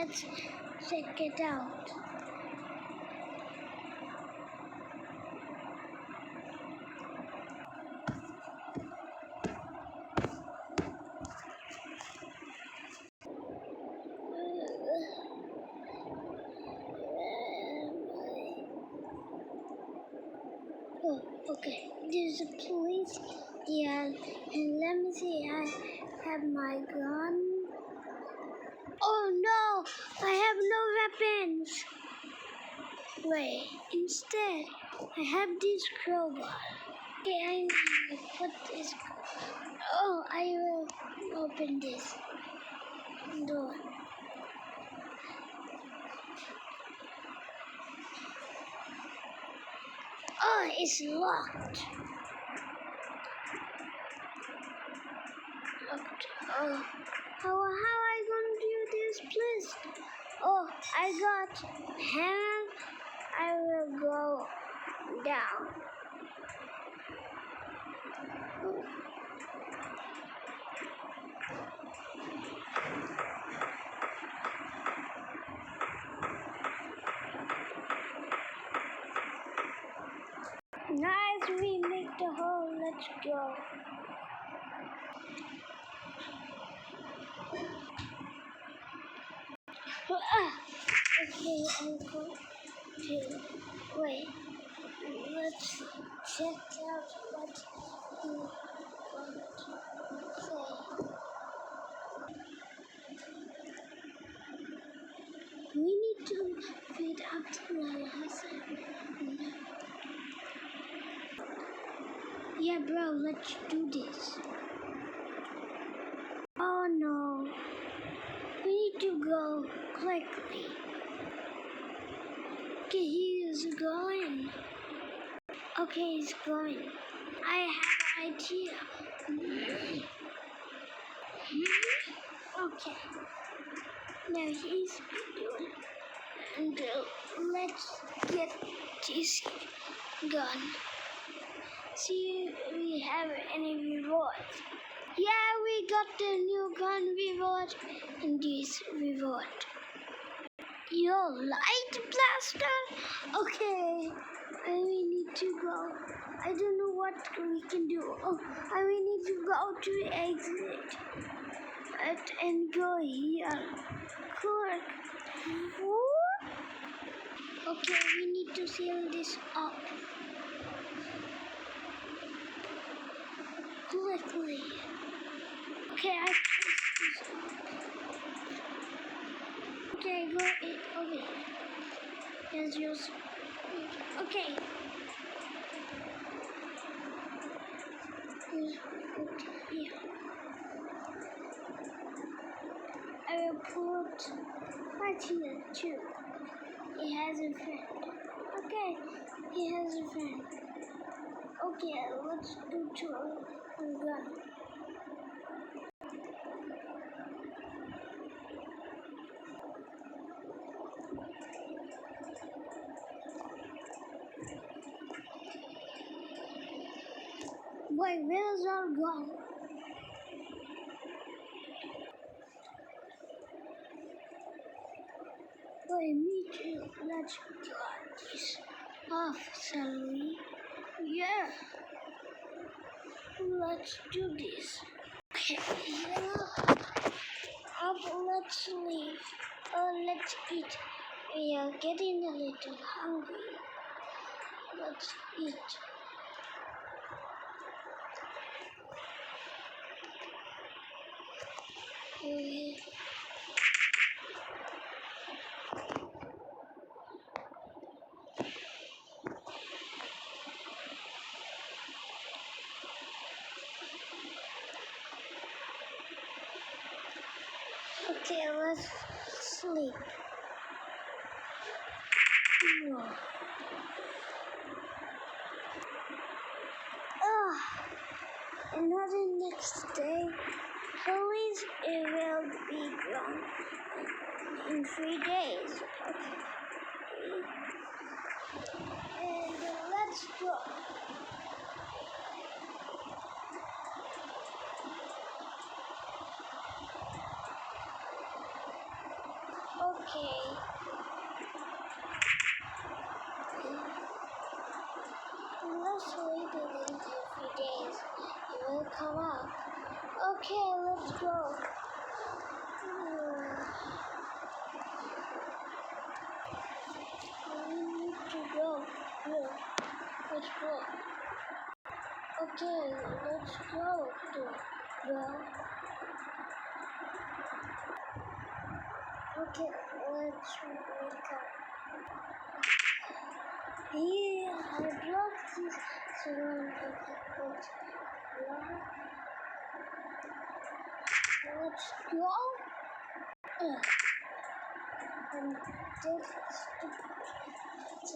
let's check it out. Oh, okay. There's a police. Yeah, and let me see. I have my gun. Oh no! I have no weapons. Wait. Instead, I have this crowbar. Okay, I know what is. Oh, I will open this door. Oh, it's locked. Oh, how I gonna do this, please? Oh, I got hammer. I will go down. Nice, we make the hole. Let's go. Okay, I'll go to. Wait, let's check out what you want to say. We need to feed up to Hassan. Yeah, bro, let's do this. Oh no, we need to go quickly. Okay, he is going. Okay, he's going. I have an idea. Okay, now he's doing. And let's get this gun. See if we have any rewards. Yeah, we got the new gun reward and this reward. Your light blaster? Okay, we need to go. I don't know what we can do. Oh, we need to go to exit and go here. Quick. Okay, we need to seal this up. Quickly. Okay, I pressed this up. Okay, go in. Okay. Here's yours. Okay. Here. I will put right here too. He has a friend. Okay, he has a friend. Okay, let's go to a gun. Wait, where's our gun? Wait, me too. Let's cut this off, shall we? Yeah. Let's do this. Okay, yeah. Let's leave. Let's eat. We are getting a little hungry. Let's eat. Okay, let's sleep. Another next day. Police it will be gone in 3 days. And let's go. let's go. We need to go. Here, let's go. Okay, let's go to well. Okay, let's wake up. Here, I blocked this surround of the boat. Let's go. And this thing is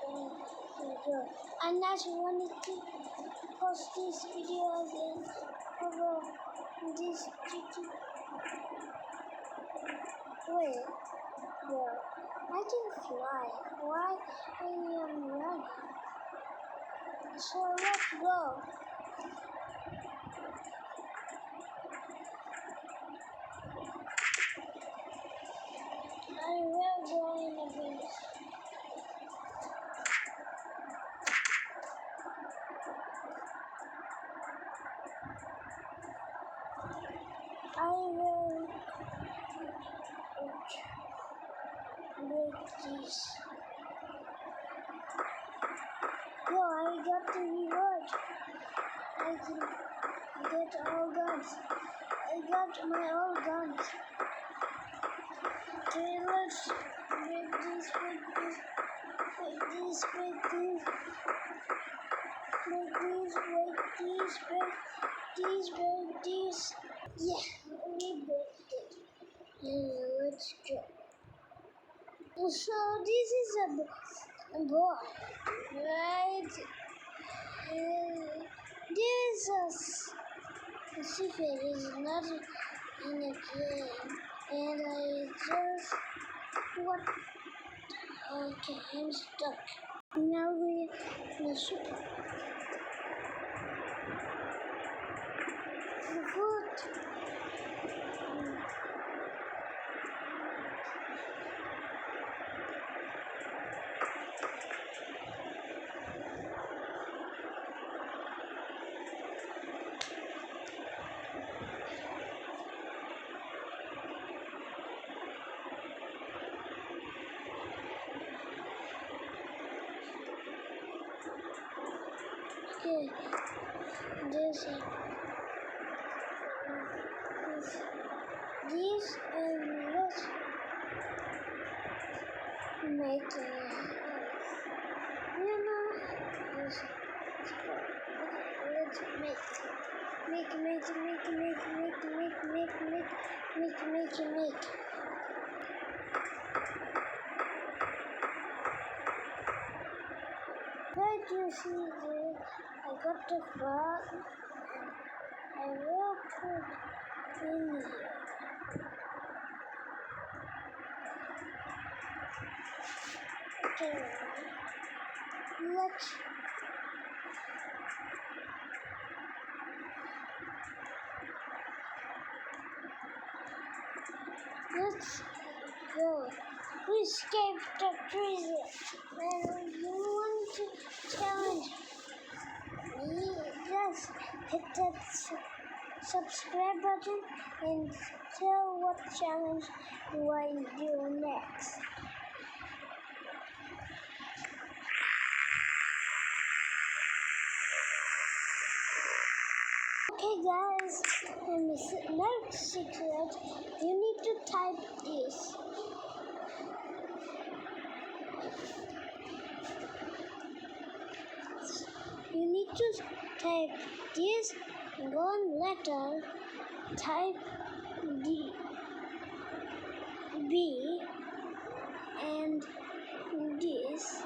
going to go. And I just wanted to post this video again over this YouTube. Wait, well, I can fly. Why I am running? So let's go. I will go in a bit. I will break this. Yo, I got the reward. I can get all guns. I got my all guns. Okay, let's break this, break this, break this, break this, break this, break this, break this, break this. Yeah, we broke it. Let's go. So this is a boy, right? This is a secret is not in a game, and I just what? Okay, I'm stuck. Now we in the super food. Okay, this and let's make this. Let's make. But you see this, I got the frog. I will put in here. Okay, let's go. We escaped the prison. And you want to challenge me? Just hit that subscribe button and tell what challenge do I do next. Okay guys, and the next secret, you need to type this. You need to type this one letter, type B and this,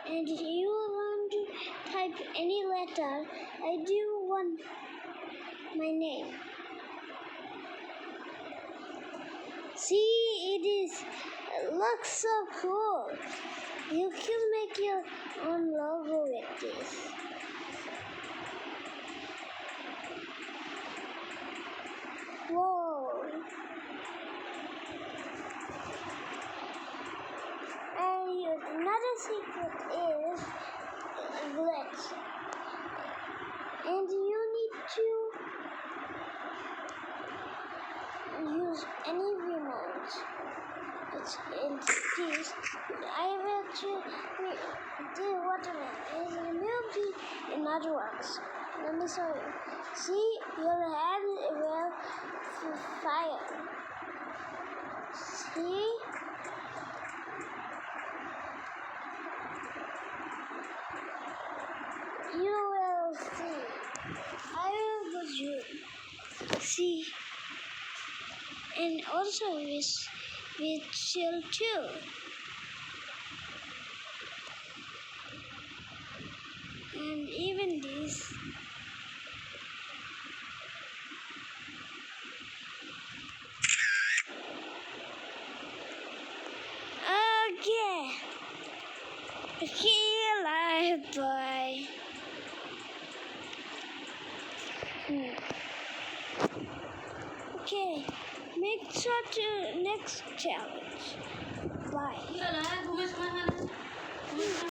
and you want to type any letter. I do want my name. See, it looks so cool. You can make your own logo with this. Whoa. And another secret is glitch. And you need to I will do watermelon. It's a milky and not rocks. Let me show you. See, your hand will fire. See? You will see. I will put you. See? And also with chill too. And even this. Okay. Okay, bye. Okay, make sure to next challenge. Bye.